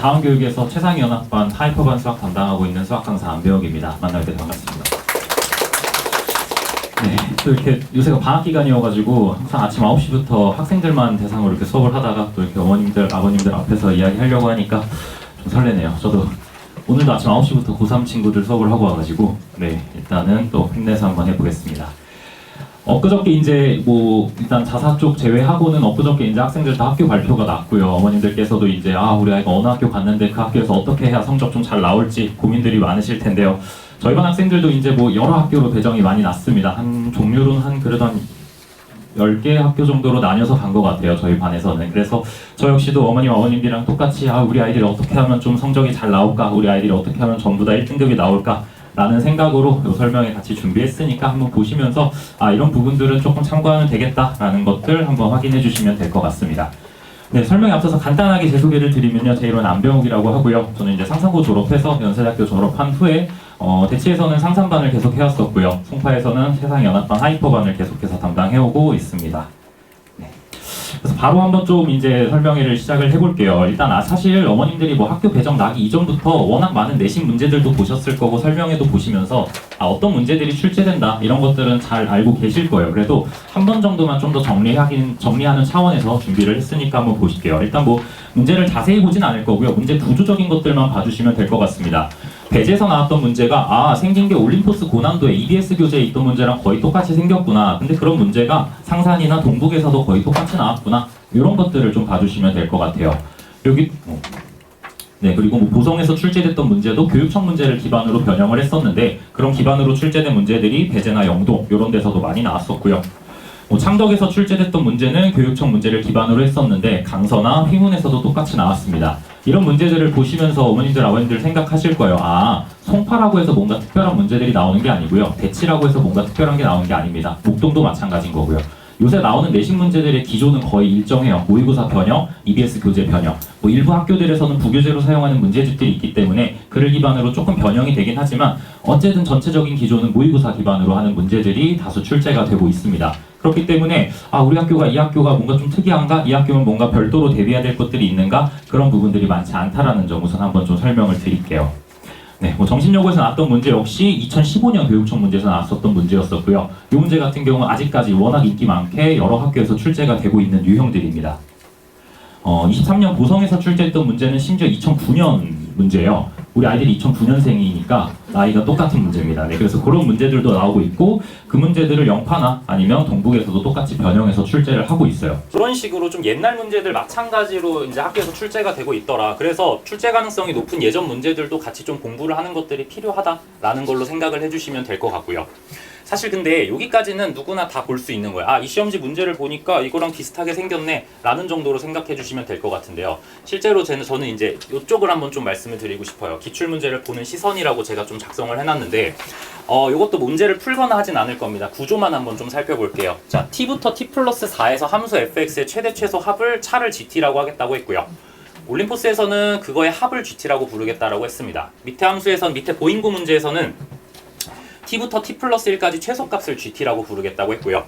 다원교육에서 최상위연합반 하이퍼반 수학 담당하고 있는 수학 강사 안배혁입니다. 만날 때 반갑습니다. 네, 또 이렇게 요새가 방학 기간이어가지고 항상 아침 9시부터 학생들만 대상으로 이렇게 수업을 하다가 또 이렇게 어머님들, 아버님들 앞에서 이야기하려고 하니까 좀 설레네요. 저도 오늘도 아침 9시부터 고3 친구들 수업을 하고 와가지고 네, 일단은 또 힘내서 한번 해보겠습니다. 엊그저께 이제 일단 자사 쪽 제외하고는 엊그저께 이제 학생들 다 학교 발표가 났고요. 어머님들께서도 이제 우리 아이가 어느 학교 갔는데 그 학교에서 어떻게 해야 성적 좀 잘 나올지 고민들이 많으실 텐데요. 저희 반 학생들도 이제 여러 학교로 배정이 많이 났습니다. 한 종류로는 그래도 한 10개 학교 정도로 나뉘어서 간 것 같아요. 저희 반에서는. 그래서 저 역시도 어머님, 아버님들이랑 똑같이 우리 아이들이 어떻게 하면 좀 성적이 잘 나올까? 우리 아이들이 어떻게 하면 전부 다 1등급이 나올까? 라는 생각으로 이 설명회 같이 준비했으니까 한번 보시면서 이런 부분들은 조금 참고하면 되겠다라는 것들 한번 확인해 주시면 될 것 같습니다. 네, 설명에 앞서서 간단하게 제 소개를 드리면요. 제 이름은 안병욱이라고 하고요. 저는 이제 상산고 졸업해서 연세대학교 졸업한 후에 대치에서는 상산반을 계속 해왔었고요. 송파에서는 세상연합반 하이퍼반을 계속해서 담당해오고 있습니다. 네. 그래서 바로 한번 좀 이제 설명회를 시작을 해볼게요. 일단 사실 어머님들이 학교 배정 나기 이전부터 워낙 많은 내신 문제들도 보셨을 거고 설명회도 보시면서 어떤 문제들이 출제된다 이런 것들은 잘 알고 계실 거예요. 그래도 한 번 정도만 좀 더 정리하는 차원에서 준비를 했으니까 한번 보실게요. 일단 문제를 자세히 보진 않을 거고요. 문제 구조적인 것들만 봐주시면 될 것 같습니다. 배제에서 나왔던 문제가 생긴 게 올림포스 고난도에 EBS 교재에 있던 문제랑 거의 똑같이 생겼구나. 근데 그런 문제가 상산이나 동북에서도 거의 똑같이 나왔구나. 이런 것들을 좀 봐주시면 될 것 같아요. 여기 네, 그리고 보성에서 출제됐던 문제도 교육청 문제를 기반으로 변형을 했었는데 그런 기반으로 출제된 문제들이 배제나 영동 이런 데서도 많이 나왔었고요. 창덕에서 출제됐던 문제는 교육청 문제를 기반으로 했었는데 강서나 휘문에서도 똑같이 나왔습니다. 이런 문제들을 보시면서 어머님들, 아버님들 생각하실 거예요. 송파라고 해서 뭔가 특별한 문제들이 나오는 게 아니고요. 대치라고 해서 뭔가 특별한 게 나오는 게 아닙니다. 목동도 마찬가지인 거고요. 요새 나오는 내신 문제들의 기조는 거의 일정해요. 모의고사 변형, EBS 교재 변형. 일부 학교들에서는 부교재로 사용하는 문제집들이 있기 때문에 그를 기반으로 조금 변형이 되긴 하지만 어쨌든 전체적인 기조는 모의고사 기반으로 하는 문제들이 다수 출제가 되고 있습니다. 그렇기 때문에 우리 학교가 이 학교가 뭔가 좀 특이한가? 이 학교는 뭔가 별도로 대비해야 될 것들이 있는가? 그런 부분들이 많지 않다라는 점 우선 한번 좀 설명을 드릴게요. 네, 정신여고에서 나왔던 문제 역시 2015년 교육청 문제에서 나왔었던 문제였었고요. 이 문제 같은 경우는 아직까지 워낙 인기 많게 여러 학교에서 출제가 되고 있는 유형들입니다. 23년 보성에서 출제했던 문제는 심지어 2009년 문제예요. 우리 아이들이 2009년생이니까 나이가 똑같은 문제입니다. 네, 그래서 그런 문제들도 나오고 있고 그 문제들을 영파나 아니면 동북에서도 똑같이 변형해서 출제를 하고 있어요. 그런 식으로 좀 옛날 문제들 마찬가지로 이제 학교에서 출제가 되고 있더라. 그래서 출제 가능성이 높은 예전 문제들도 같이 좀 공부를 하는 것들이 필요하다라는 걸로 생각을 해주시면 될 것 같고요. 사실 근데 여기까지는 누구나 다 볼 수 있는 거예요. 이 시험지 문제를 보니까 이거랑 비슷하게 생겼네 라는 정도로 생각해 주시면 될 것 같은데요. 실제로 저는 이제 이쪽을 한번 좀 말씀을 드리고 싶어요. 기출문제를 보는 시선이라고 제가 좀 작성을 해놨는데 이것도 문제를 풀거나 하진 않을 겁니다. 구조만 한번 좀 살펴볼게요. 자, t부터 t 플러스 4에서 함수 fx의 최대 최소 합을 차를 gt라고 하겠다고 했고요. 올림포스에서는 그거의 합을 gt라고 부르겠다라고 했습니다. 밑에 함수에서는 밑에 보인고 문제에서는 t부터 t 플러스 1까지 최소값을 gt라고 부르겠다고 했고요.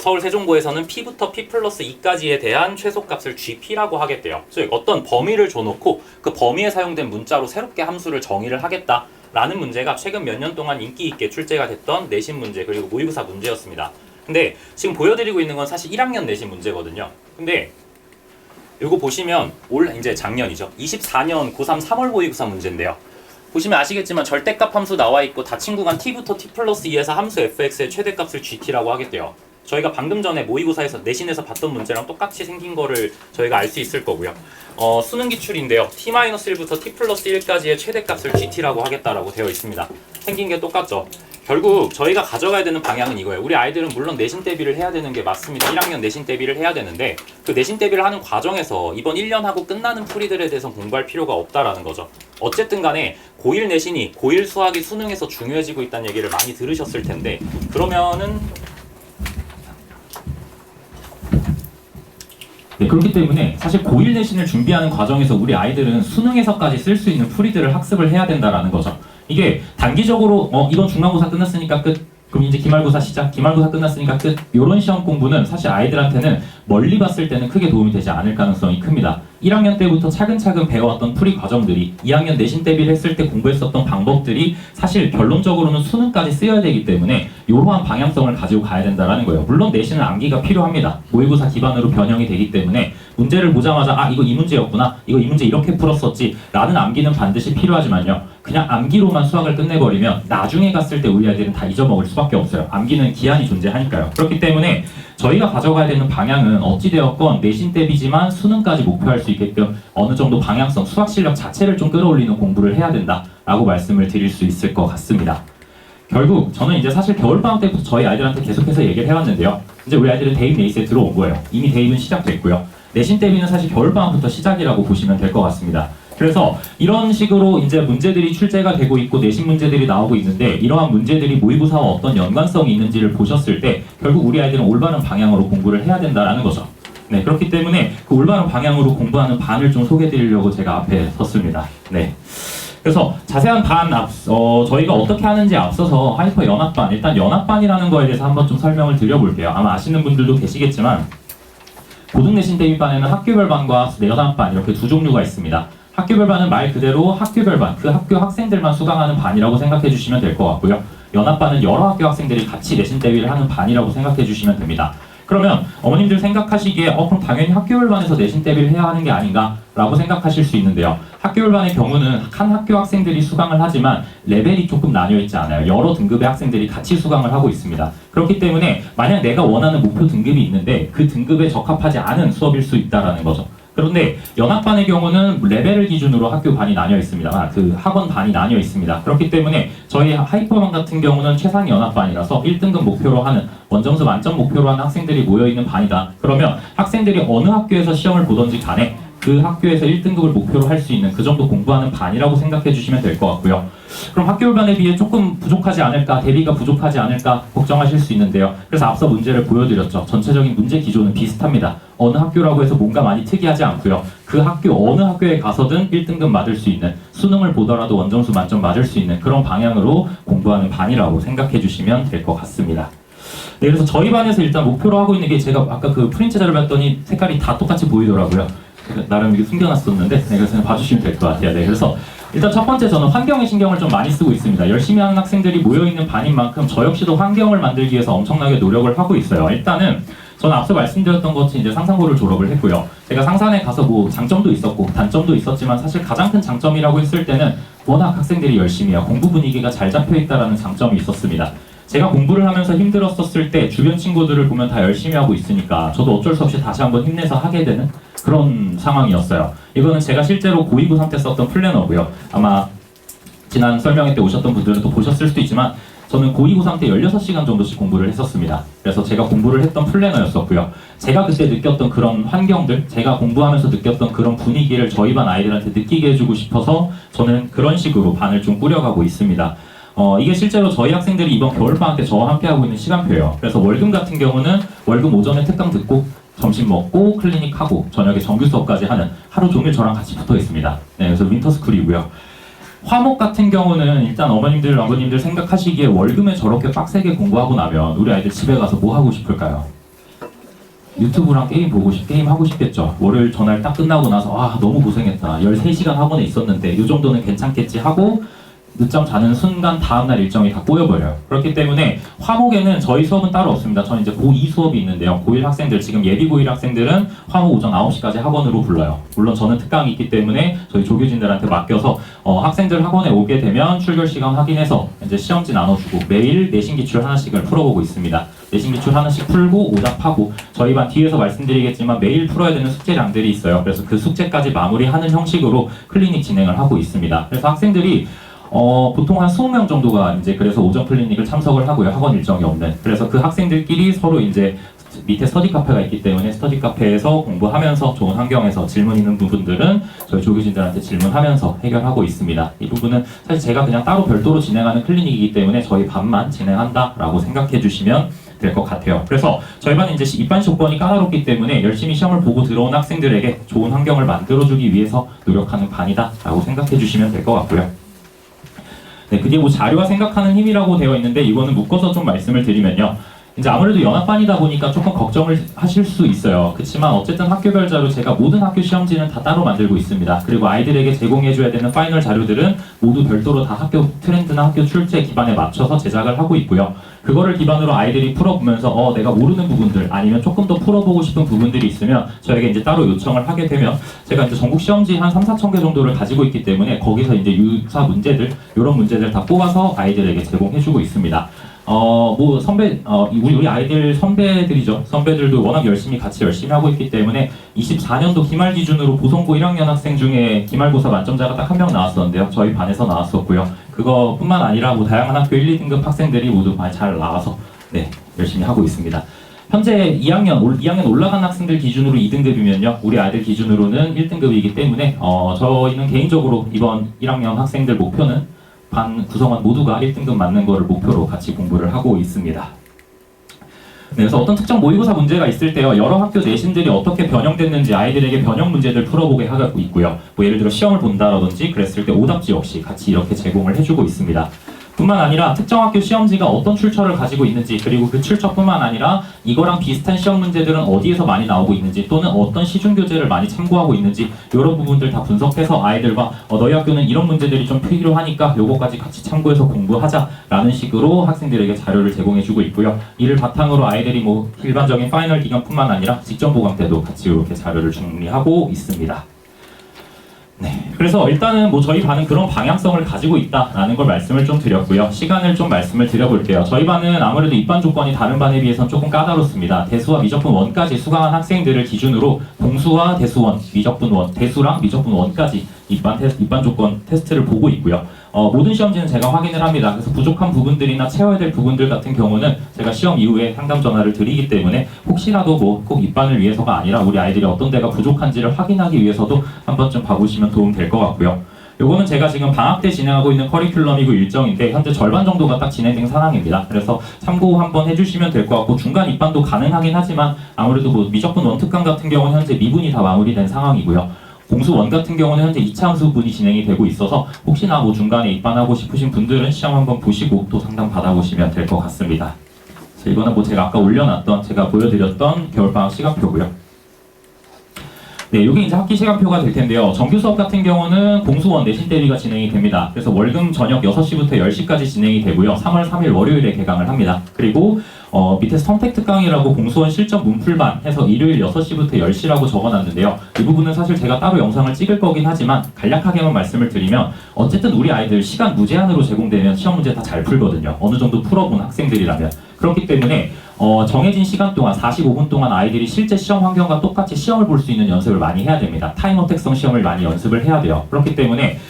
서울 세종고에서는 p부터 p 플러스 2까지에 대한 최소값을 gp라고 하겠대요. 즉 어떤 범위를 줘놓고 그 범위에 사용된 문자로 새롭게 함수를 정의를 하겠다라는 문제가 최근 몇 년 동안 인기 있게 출제가 됐던 내신 문제 그리고 모의고사 문제였습니다. 근데 지금 보여드리고 있는 건 사실 1학년 내신 문제거든요. 근데 이거 보시면 이제 작년이죠. 24년 고3 3월 모의고사 문제인데요. 보시면 아시겠지만 절대값 함수 나와 있고 닫힌 구간 t부터 t 플러스 2에서 함수 fx의 최대값을 gt라고 하겠대요. 저희가 방금 전에 모의고사에서 내신에서 봤던 문제랑 똑같이 생긴 거를 저희가 알 수 있을 거고요. 수능 기출인데요. t-1부터 t 플러스 1까지의 최대값을 gt라고 하겠다라고 되어 있습니다. 생긴 게 똑같죠. 결국 저희가 가져가야 되는 방향은 이거예요. 우리 아이들은 물론 내신 대비를 해야 되는 게 맞습니다. 1학년 내신 대비를 해야 되는데 그 내신 대비를 하는 과정에서 이번 1년 하고 끝나는 풀이들에 대해서 공부할 필요가 없다라는 거죠. 어쨌든 간에 고1 내신이 고1 수학이 수능에서 중요해지고 있다는 얘기를 많이 들으셨을 텐데 그러면은 네, 그렇기 때문에 사실 고1 내신을 준비하는 과정에서 우리 아이들은 수능에서까지 쓸 수 있는 풀이들을 학습을 해야 된다라는 거죠. 이게 단기적으로 이번 중간고사 끝났으니까 끝 그럼 이제 기말고사 시작, 기말고사 끝났으니까 끝. 이런 시험 공부는 사실 아이들한테는 멀리 봤을 때는 크게 도움이 되지 않을 가능성이 큽니다. 1학년 때부터 차근차근 배워왔던 풀이 과정들이 2학년 내신 대비를 했을 때 공부했었던 방법들이 사실 결론적으로는 수능까지 쓰여야 되기 때문에 이러한 방향성을 가지고 가야 된다는 거예요. 물론 내신은 암기가 필요합니다. 모의고사 기반으로 변형이 되기 때문에 문제를 보자마자 아 이거 이 문제였구나, 이거 이 문제 이렇게 풀었었지 라는 암기는 반드시 필요하지만요. 그냥 암기로만 수학을 끝내버리면 나중에 갔을 때 우리 아이들은 다 잊어먹을 수밖에 없어요. 암기는 기한이 존재하니까요. 그렇기 때문에 저희가 가져가야 되는 방향은 어찌되었건 내신 대비지만 수능까지 목표할 수 있게끔 어느 정도 방향성, 수학 실력 자체를 좀 끌어올리는 공부를 해야 된다라고 말씀을 드릴 수 있을 것 같습니다. 결국 저는 이제 사실 겨울방학 때부터 저희 아이들한테 계속해서 얘기를 해왔는데요. 이제 우리 아이들은 대입 레이스에 들어온 거예요. 이미 대입은 시작됐고요. 내신 대비는 사실 겨울방학부터 시작이라고 보시면 될 것 같습니다. 그래서 이런 식으로 이제 문제들이 출제가 되고 있고 내신 문제들이 나오고 있는데 이러한 문제들이 모의고사와 어떤 연관성이 있는지를 보셨을 때 결국 우리 아이들은 올바른 방향으로 공부를 해야 된다는 거죠. 네, 그렇기 때문에 그 올바른 방향으로 공부하는 반을 좀 소개해드리려고 제가 앞에 섰습니다. 네. 그래서 자세한 저희가 어떻게 하는지 앞서서 하이퍼 연합반, 일단 연합반이라는 거에 대해서 한번 좀 설명을 드려볼게요. 아마 아시는 분들도 계시겠지만 고등내신 대입반에는 학교별 반과 연합반 이렇게 두 종류가 있습니다. 학교별 반은 말 그대로 학교별 반, 그 학교 학생들만 수강하는 반이라고 생각해 주시면 될 것 같고요. 연합반은 여러 학교 학생들이 같이 내신 대비를 하는 반이라고 생각해 주시면 됩니다. 그러면 어머님들 생각하시기에 그럼 당연히 학교별 반에서 내신 대비를 해야 하는 게 아닌가 라고 생각하실 수 있는데요. 학교별 반의 경우는 한 학교 학생들이 수강을 하지만 레벨이 조금 나뉘어 있지 않아요. 여러 등급의 학생들이 같이 수강을 하고 있습니다. 그렇기 때문에 만약 내가 원하는 목표 등급이 있는데 그 등급에 적합하지 않은 수업일 수 있다는 거죠. 그런데 연합반의 경우는 레벨을 기준으로 학교 반이 나뉘어 있습니다. 그 학원 반이 나뉘어 있습니다. 그렇기 때문에 저희 하이퍼반 같은 경우는 최상위 연합반이라서 1등급 목표로 하는 원점수 만점 목표로 하는 학생들이 모여있는 반이다. 그러면 학생들이 어느 학교에서 시험을 보던지 간에 그 학교에서 1등급을 목표로 할 수 있는 그 정도 공부하는 반이라고 생각해 주시면 될 것 같고요. 그럼 학교별 반에 비해 조금 부족하지 않을까, 대비가 부족하지 않을까 걱정하실 수 있는데요. 그래서 앞서 문제를 보여드렸죠. 전체적인 문제 기조는 비슷합니다. 어느 학교라고 해서 뭔가 많이 특이하지 않고요. 그 학교 어느 학교에 가서든 1등급 맞을 수 있는, 수능을 보더라도 원점수 만점 맞을 수 있는 그런 방향으로 공부하는 반이라고 생각해 주시면 될 것 같습니다. 네, 그래서 저희 반에서 일단 목표로 하고 있는 게 제가 아까 그 프린트 자료를 봤더니 색깔이 다 똑같이 보이더라고요. 나름 이게 숨겨놨었는데 네, 그래서 그냥 봐주시면 될 것 같아요. 네, 그래서 일단 첫 번째 저는 환경에 신경을 좀 많이 쓰고 있습니다. 열심히 하는 학생들이 모여있는 반인 만큼 저 역시도 환경을 만들기 위해서 엄청나게 노력을 하고 있어요. 일단은 저는 앞서 말씀드렸던 것처럼 이제 상산고를 졸업을 했고요. 제가 상산에 가서 뭐 장점도 있었고 단점도 있었지만 사실 가장 큰 장점이라고 했을 때는 워낙 학생들이 열심히 해요. 공부 분위기가 잘 잡혀있다는 장점이 있었습니다. 제가 공부를 하면서 힘들었었을 때 주변 친구들을 보면 다 열심히 하고 있으니까 저도 어쩔 수 없이 다시 한번 힘내서 하게 되는 그런 상황이었어요. 이거는 제가 실제로 고2, 고3 때 썼던 플래너고요. 아마 지난 설명회 때 오셨던 분들은 또 보셨을 수도 있지만 저는 고2, 고3 때 16시간 정도씩 공부를 했었습니다. 그래서 제가 공부를 했던 플래너였었고요. 제가 그때 느꼈던 그런 환경들, 제가 공부하면서 느꼈던 그런 분위기를 저희 반 아이들한테 느끼게 해주고 싶어서 저는 그런 식으로 반을 좀 꾸려가고 있습니다. 이게 실제로 저희 학생들이 이번 겨울방학 때 저와 함께 하고 있는 시간표예요. 그래서 월금 같은 경우는 월금 오전에 특강 듣고 점심 먹고 클리닉 하고 저녁에 정규 수업까지 하는 하루 종일 저랑 같이 붙어 있습니다. 네, 그래서 윈터스쿨이고요. 화목 같은 경우는 일단 어머님들, 아버님들 생각하시기에 월금에 저렇게 빡세게 공부하고 나면 우리 아이들 집에 가서 뭐 하고 싶을까요? 유튜브랑 게임 게임 하고 싶겠죠. 월요일 전날 딱 끝나고 나서 너무 고생했다. 13시간 학원에 있었는데 이 정도는 괜찮겠지 하고 늦잠 자는 순간 다음날 일정이 다 꼬여버려요. 그렇기 때문에 화목에는 저희 수업은 따로 없습니다. 저는 이제 고2 수업이 있는데요. 고1 학생들, 지금 예비 고1 학생들은 화목 오전 9시까지 학원으로 불러요. 물론 저는 특강이 있기 때문에 저희 조교진들한테 맡겨서 학생들 학원에 오게 되면 출결 시간 확인해서 이제 시험지 나눠주고 매일 내신 기출 하나씩을 풀어보고 있습니다. 내신 기출 하나씩 풀고 오답하고 저희 반 뒤에서 말씀드리겠지만 매일 풀어야 되는 숙제량들이 있어요. 그래서 그 숙제까지 마무리하는 형식으로 클리닉 진행을 하고 있습니다. 그래서 학생들이 보통 한 20명 정도가 이제 그래서 오전 클리닉을 참석을 하고요. 학원 일정이 없는. 그래서 그 학생들끼리 서로 이제 밑에 스터디 카페가 있기 때문에 스터디 카페에서 공부하면서 좋은 환경에서 질문 있는 부분들은 저희 조교진들한테 질문하면서 해결하고 있습니다. 이 부분은 사실 제가 그냥 따로 별도로 진행하는 클리닉이기 때문에 저희 반만 진행한다라고 생각해 주시면 될 것 같아요. 그래서 저희 반은 이제 입반 조건이 까다롭기 때문에 열심히 시험을 보고 들어온 학생들에게 좋은 환경을 만들어주기 위해서 노력하는 반이다라고 생각해 주시면 될 것 같고요. 네, 그게 뭐 자료가 생각하는 힘이라고 되어 있는데 이거는 묶어서 좀 말씀을 드리면요. 이제 아무래도 연합반이다 보니까 조금 걱정을 하실 수 있어요. 그렇지만 어쨌든 학교별 자료 제가 모든 학교 시험지는 다 따로 만들고 있습니다. 그리고 아이들에게 제공해줘야 되는 파이널 자료들은 모두 별도로 다 학교 트렌드나 학교 출제 기반에 맞춰서 제작을 하고 있고요. 그거를 기반으로 아이들이 풀어보면서 내가 모르는 부분들 아니면 조금 더 풀어보고 싶은 부분들이 있으면 저에게 이제 따로 요청을 하게 되면 제가 이제 전국 시험지 한 3-4천 개 정도를 가지고 있기 때문에 거기서 이제 유사 문제들 이런 문제들 다 뽑아서 아이들에게 제공해주고 있습니다. 뭐 우리 아이들 선배들이죠. 선배들도 워낙 열심히 하고 있기 때문에 24년도 기말 기준으로 보성고 1학년 학생 중에 기말고사 만점자가 딱 한 명 나왔었는데요. 저희 반에서 나왔었고요. 그거뿐만 아니라 뭐 다양한 학교 1, 2등급 학생들이 모두 많이 잘 나와서 네, 열심히 하고 있습니다. 현재 2학년 올라간 학생들 기준으로 2등급이면요. 우리 아이들 기준으로는 1등급이기 때문에 저희는 개인적으로 이번 1학년 학생들 목표는 반 구성원 모두가 1등급 맞는 거를 목표로 같이 공부를 하고 있습니다. 네, 그래서 어떤 특정 모의고사 문제가 있을 때요, 여러 학교 내신들이 어떻게 변형됐는지 아이들에게 변형 문제들 풀어보게 하고 있고요. 뭐 예를 들어 시험을 본다라든지 그랬을 때 오답지 역시 같이 이렇게 제공을 해주고 있습니다. 뿐만 아니라 특정 학교 시험지가 어떤 출처를 가지고 있는지, 그리고 그 출처뿐만 아니라 이거랑 비슷한 시험 문제들은 어디에서 많이 나오고 있는지, 또는 어떤 시중 교재를 많이 참고하고 있는지 이런 부분들 다 분석해서 아이들과 너희 학교는 이런 문제들이 좀 필요하니까 요거까지 같이 참고해서 공부하자라는 식으로 학생들에게 자료를 제공해주고 있고요. 이를 바탕으로 아이들이 뭐 일반적인 파이널 기간뿐만 아니라 직전 보강 때도 같이 이렇게 자료를 정리하고 있습니다. 네, 그래서 일단은 뭐 저희 반은 그런 방향성을 가지고 있다라는 걸 말씀을 좀 드렸고요. 시간을 좀 말씀을 드려볼게요. 저희 반은 아무래도 입반 조건이 다른 반에 비해서는 조금 까다롭습니다. 대수와 미적분 1까지 수강한 학생들을 기준으로 동수와 대수원, 미적분 1, 대수랑 미적분 1까지 입반 조건 테스트를 보고 있고요. 모든 시험지는 제가 확인을 합니다. 그래서 부족한 부분들이나 채워야 될 부분들 같은 경우는 제가 시험 이후에 상담 전화를 드리기 때문에 혹시라도 뭐 꼭 입반을 위해서가 아니라 우리 아이들이 어떤 데가 부족한지를 확인하기 위해서도 한 번쯤 봐보시면 도움 될 것 같고요. 요거는 제가 지금 방학 때 진행하고 있는 커리큘럼이고 일정인데 현재 절반 정도가 딱 진행된 상황입니다. 그래서 참고 한번 해주시면 될 것 같고, 중간 입반도 가능하긴 하지만 아무래도 뭐 미적분 원특강 같은 경우는 현재 미분이 다 마무리된 상황이고요. 공수 1 같은 경우는 현재 2차 함수분이 진행이 되고 있어서 혹시나 뭐 중간에 입반하고 싶으신 분들은 시험 한번 보시고 또 상담 받아보시면 될 것 같습니다. 이거는 뭐 제가 아까 올려놨던, 제가 보여드렸던 겨울방학 시간표고요. 네, 여기 이제 학기 시간표가 될 텐데요. 정규 수업 같은 경우는 공수원 내신 대비가 진행이 됩니다. 그래서 월금 저녁 6시부터 10시까지 진행이 되고요. 3월 3일 월요일에 개강을 합니다. 그리고 밑에 선택 특강이라고 공수원 실전 문풀반 해서 일요일 6시부터 10시라고 적어놨는데요. 이 부분은 사실 제가 따로 영상을 찍을 거긴 하지만 간략하게만 말씀을 드리면 어쨌든 우리 아이들 시간 무제한으로 제공되면 시험 문제 다 잘 풀거든요. 어느 정도 풀어본 학생들이라면. 그렇기 때문에 정해진 시간 동안 45분 동안 아이들이 실제 시험 환경과 똑같이 시험을 볼 수 있는 연습을 많이 해야 됩니다. 타임 어택성 시험을 많이 연습을 해야 돼요. 그렇기 때문에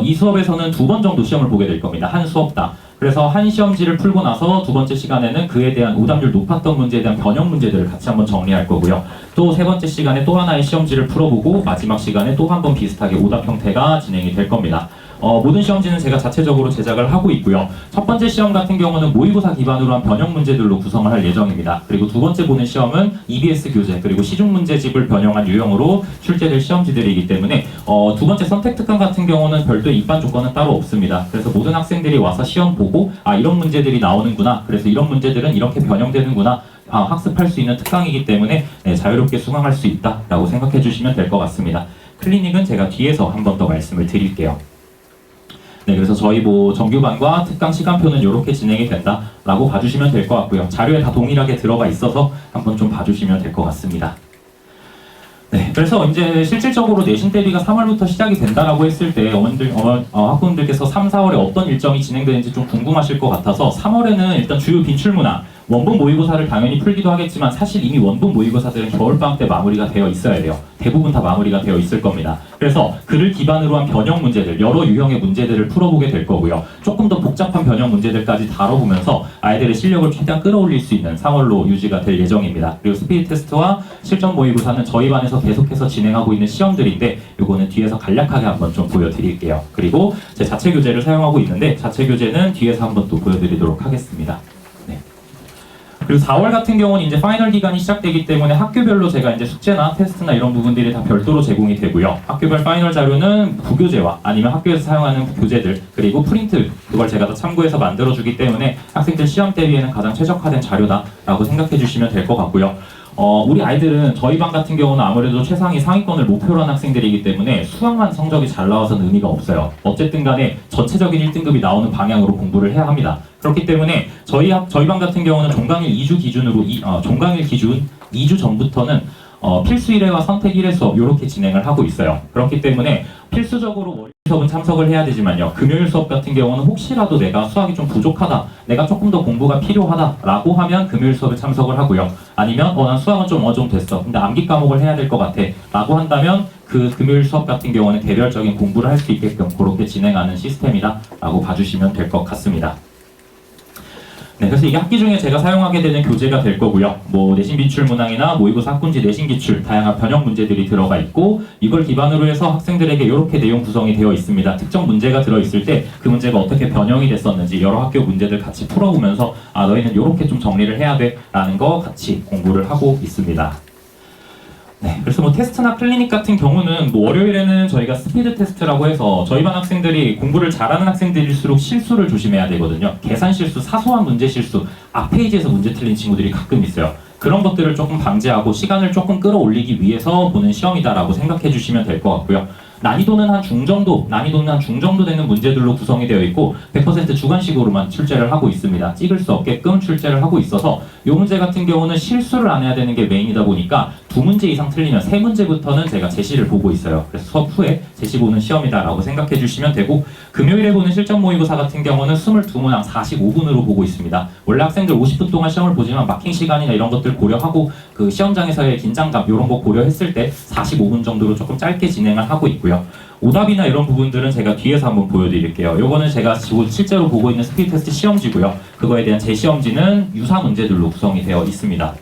이 수업에서는 2번 정도 시험을 보게 될 겁니다. 한 수업당. 그래서 한 시험지를 풀고 나서 두 번째 시간에는 그에 대한 오답률 높았던 문제에 대한 변형 문제들을 같이 한번 정리할 거고요. 또 세 번째 시간에 또 하나의 시험지를 풀어보고 마지막 시간에 또 한 번 비슷하게 오답 형태가 진행이 될 겁니다. 모든 시험지는 제가 자체적으로 제작을 하고 있고요. 첫 번째 시험 같은 경우는 모의고사 기반으로 한 변형 문제들로 구성을 할 예정입니다. 그리고 두 번째 보는 시험은 EBS 교재 그리고 시중 문제집을 변형한 유형으로 출제될 시험지들이기 때문에 두 번째 선택 특강 같은 경우는 별도의 입반 조건은 따로 없습니다. 그래서 모든 학생들이 와서 시험 보고 이런 문제들이 나오는구나, 그래서 이런 문제들은 이렇게 변형되는구나, 학습할 수 있는 특강이기 때문에 자유롭게 수강할 수 있다라고 생각해 주시면 될 것 같습니다. 클리닉은 제가 뒤에서 한 번 더 말씀을 드릴게요. 네, 그래서 저희 뭐 정규반과 특강 시간표는 이렇게 진행이 된다라고 봐주시면 될 것 같고요. 자료에 다 동일하게 들어가 있어서 한번 좀 봐주시면 될 것 같습니다. 네, 그래서 이제 실질적으로 내신 대비가 3월부터 시작이 된다라고 했을 때 학부모님들께서 3, 4월에 어떤 일정이 진행되는지 좀 궁금하실 것 같아서 3월에는 일단 주요 빈출문항, 원본 모의고사를 당연히 풀기도 하겠지만 사실 이미 원본 모의고사들은 겨울방학 때 마무리가 되어 있어야 돼요. 대부분 다 마무리가 되어 있을 겁니다. 그래서 그를 기반으로 한 변형 문제들, 여러 유형의 문제들을 풀어보게 될 거고요. 조금 더 복잡한 변형 문제들까지 다뤄보면서 아이들의 실력을 최대한 끌어올릴 수 있는 3월로 유지가 될 예정입니다. 그리고 스피드 테스트와 실전 모의고사는 저희 반에서 계속해서 진행하고 있는 시험들인데 요거는 뒤에서 간략하게 한번 좀 보여드릴게요. 그리고 제 자체 교재를 사용하고 있는데 자체 교재는 뒤에서 한번 또 보여드리도록 하겠습니다. 그리고 4월 같은 경우는 이제 파이널 기간이 시작되기 때문에 학교별로 제가 이제 숙제나 테스트나 이런 부분들이 다 별도로 제공이 되고요. 학교별 파이널 자료는 부교재와 아니면 학교에서 사용하는 교재들 그리고 프린트 그걸 제가 다 참고해서 만들어주기 때문에 학생들 시험 대비에는 가장 최적화된 자료다라고 생각해 주시면 될 것 같고요. 우리 아이들은 저희 반 같은 경우는 아무래도 최상위 상위권을 목표로 한 학생들이기 때문에 수학만 성적이 잘 나와서는 의미가 없어요. 어쨌든 간에 전체적인 1등급이 나오는 방향으로 공부를 해야 합니다. 그렇기 때문에 저희 반 같은 경우는 종강일 2주 기준으로 종강일 기준 2주 전부터는 필수 1회와 선택 1회 수업 이렇게 진행을 하고 있어요. 그렇기 때문에 필수적으로 월요일 수업은 참석을 해야 되지만요. 금요일 수업 같은 경우는 혹시라도 내가 수학이 좀 부족하다, 내가 조금 더 공부가 필요하다라고 하면 금요일 수업에 참석을 하고요. 아니면 난 수학은 좀 어느 정도 됐어. 근데 암기 과목을 해야 될 것 같아. 라고 한다면 그 금요일 수업 같은 경우는 개별적인 공부를 할 수 있게끔 그렇게 진행하는 시스템이다라고 봐주시면 될 것 같습니다. 네, 그래서 이게 학기 중에 제가 사용하게 되는 교재가 될 거고요. 뭐 내신 비출 문항이나 모의고사 학군지 내신 기출 다양한 변형 문제들이 들어가 있고 이걸 기반으로 해서 학생들에게 이렇게 내용 구성이 되어 있습니다. 특정 문제가 들어있을 때 그 문제가 어떻게 변형이 됐었는지 여러 학교 문제들 같이 풀어보면서 너희는 이렇게 좀 정리를 해야 돼 라는 거 같이 공부를 하고 있습니다. 네, 그래서 뭐 테스트나 클리닉 같은 경우는 뭐 월요일에는 저희가 스피드 테스트라고 해서 저희 반 학생들이 공부를 잘하는 학생들일수록 실수를 조심해야 되거든요. 계산 실수, 사소한 문제 실수, 앞 페이지에서 문제 틀린 친구들이 가끔 있어요. 그런 것들을 조금 방지하고 시간을 조금 끌어올리기 위해서 보는 시험이다라고 생각해 주시면 될 것 같고요. 난이도는 한 중정도 되는 문제들로 구성이 되어 있고 100% 주관식으로만 출제를 하고 있습니다. 찍을 수 없게끔 출제를 하고 있어서 이 문제 같은 경우는 실수를 안 해야 되는 게 메인이다 보니까 2문제 이상 틀리면 3문제부터는 제가 제시를 보고 있어요. 그래서 수업 후에 제시 보는 시험이다라고 생각해 주시면 되고 금요일에 보는 실전 모의고사 같은 경우는 22문항 45분으로 보고 있습니다. 원래 학생들 50분 동안 시험을 보지만 마킹 시간이나 이런 것들 고려하고 그 시험장에서의 긴장감 이런 거 고려했을 때 45분 정도로 조금 짧게 진행을 하고 있고요. 오답이나 이런 부분들은 제가 뒤에서 한번 보여드릴게요. 요거는 제가 실제로 보고 있는 스피드 테스트 시험지고요. 그거에 대한 제 시험지는 유사 문제들로 구성이 되어 있습니다.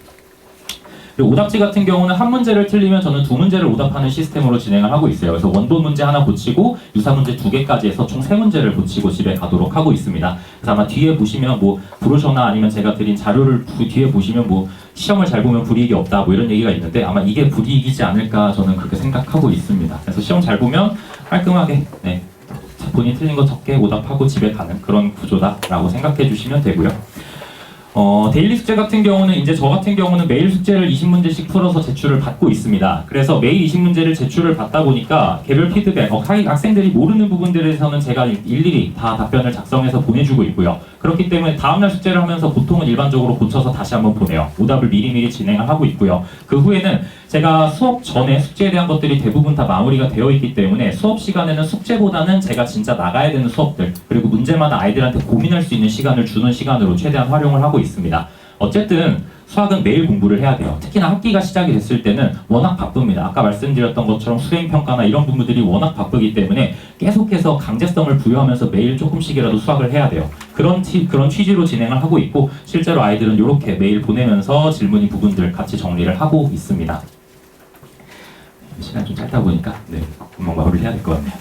그리고 오답지 같은 경우는 한 문제를 틀리면 저는 2문제를 오답하는 시스템으로 진행을 하고 있어요. 그래서 원본 문제 하나 고치고 유사 문제 2개까지 해서 총 3문제를 고치고 집에 가도록 하고 있습니다. 그래서 아마 뒤에 보시면 뭐 브로셔나 아니면 제가 드린 자료를 뒤에 보시면 뭐 시험을 잘 보면 불이익이 없다 뭐 이런 얘기가 있는데 아마 이게 불이익이지 않을까 저는 그렇게 생각하고 있습니다. 그래서 시험 잘 보면 깔끔하게 본인 틀린 거 적게 오답하고 집에 가는 그런 구조다라고 생각해 주시면 되고요. 데일리 숙제 같은 경우는 이제 저 같은 경우는 매일 숙제를 20문제씩 풀어서 제출을 받고 있습니다. 그래서 매일 20문제를 제출을 받다 보니까 개별 피드백, 학생들이 모르는 부분들에 대해서는 제가 일일이 다 답변을 작성해서 보내주고 있고요. 그렇기 때문에 다음날 숙제를 하면서 보통은 일반적으로 고쳐서 다시 한번 보내요. 오답을 미리미리 진행을 하고 있고요. 그 후에는 제가 수업 전에 숙제에 대한 것들이 대부분 다 마무리가 되어 있기 때문에 수업 시간에는 숙제보다는 제가 진짜 나가야 되는 수업들 그리고 문제마다 아이들한테 고민할 수 있는 시간을 주는 시간으로 최대한 활용을 하고 있습니다. 어쨌든 수학은 매일 공부를 해야 돼요. 특히나 학기가 시작이 됐을 때는 워낙 바쁩니다. 아까 말씀드렸던 것처럼 수행평가나 이런 부분들이 워낙 바쁘기 때문에 계속해서 강제성을 부여하면서 매일 조금씩이라도 수학을 해야 돼요. 그런 취지로 진행을 하고 있고 실제로 아이들은 이렇게 매일 보내면서 질문인 부분들 같이 정리를 하고 있습니다. 시간 좀 짧다 보니까 금방 마무리를 해야 될 것 같네요.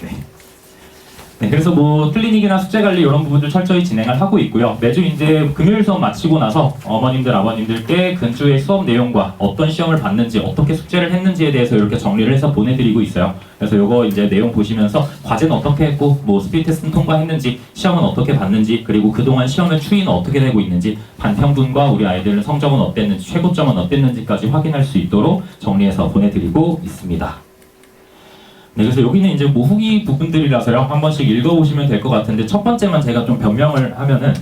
네, 그래서 뭐 클리닉이나 숙제 관리 이런 부분들 철저히 진행을 하고 있고요. 매주 이제 금요일 수업 마치고 나서 어머님들, 아버님들께 근처의 수업 내용과 어떤 시험을 봤는지, 어떻게 숙제를 했는지에 대해서 이렇게 정리를 해서 보내드리고 있어요. 그래서 요거 이제 내용 보시면서 과제는 어떻게 했고, 뭐 스피드 테스트는 통과했는지, 시험은 어떻게 봤는지, 그리고 그동안 시험의 추이는 어떻게 되고 있는지, 반평균과 우리 아이들의 성적은 어땠는지, 최고점은 어땠는지까지 확인할 수 있도록 정리해서 보내드리고 있습니다. 네, 그래서 여기는 이제 뭐 후기 부분들이라서요. 한 번씩 읽어보시면 될 것 같은데 첫 번째만 제가 좀 변명을 하면은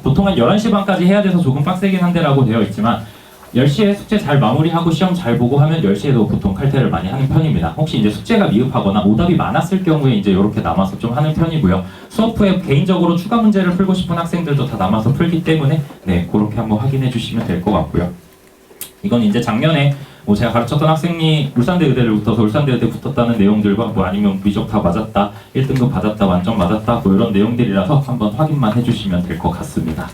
보통 한 11시 반까지 해야 돼서 조금 빡세긴 한데라고 되어 있지만 10시에 숙제 잘 마무리하고 시험 잘 보고 하면 10시에도 보통 칼퇴를 많이 하는 편입니다. 혹시 이제 숙제가 미흡하거나 오답이 많았을 경우에 이제 이렇게 남아서 좀 하는 편이고요. 수업 후에 개인적으로 추가 문제를 풀고 싶은 학생들도 다 남아서 풀기 때문에 그렇게 한번 확인해 주시면 될 것 같고요. 이건 이제 작년에 제가 가르쳤던 학생이 울산대 의대를 붙어서 울산대 의대 붙었다는 내용들과 뭐 아니면 미적 다 맞았다, 1등급 받았다, 완전 맞았다 뭐 이런 내용들이라서 한번 확인만 해주시면 될 것 같습니다.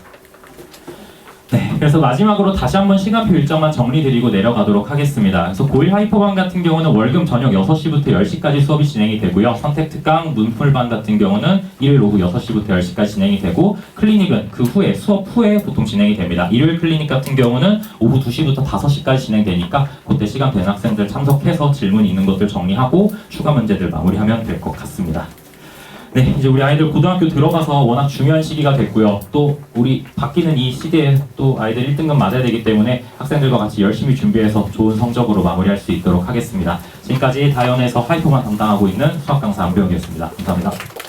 네, 그래서 마지막으로 다시 한번 시간표 일정만 정리드리고 내려가도록 하겠습니다. 그래서 고1 하이퍼반 같은 경우는 월금 저녁 6시부터 10시까지 수업이 진행이 되고요. 선택특강, 문풀반 같은 경우는 일요일 오후 6시부터 10시까지 진행이 되고, 클리닉은 그 후에, 수업 후에 보통 진행이 됩니다. 일요일 클리닉 같은 경우는 오후 2시부터 5시까지 진행되니까 그때 시간 된 학생들 참석해서 질문 있는 것들 정리하고 추가 문제들 마무리하면 될 것 같습니다. 네, 이제 우리 아이들 고등학교 들어가서 워낙 중요한 시기가 됐고요. 또 우리 바뀌는 이 시대에 또 아이들 1등급 맞아야 되기 때문에 학생들과 같이 열심히 준비해서 좋은 성적으로 마무리할 수 있도록 하겠습니다. 지금까지 다연에서 하이퍼만 담당하고 있는 수학 강사 안병이었습니다. 감사합니다.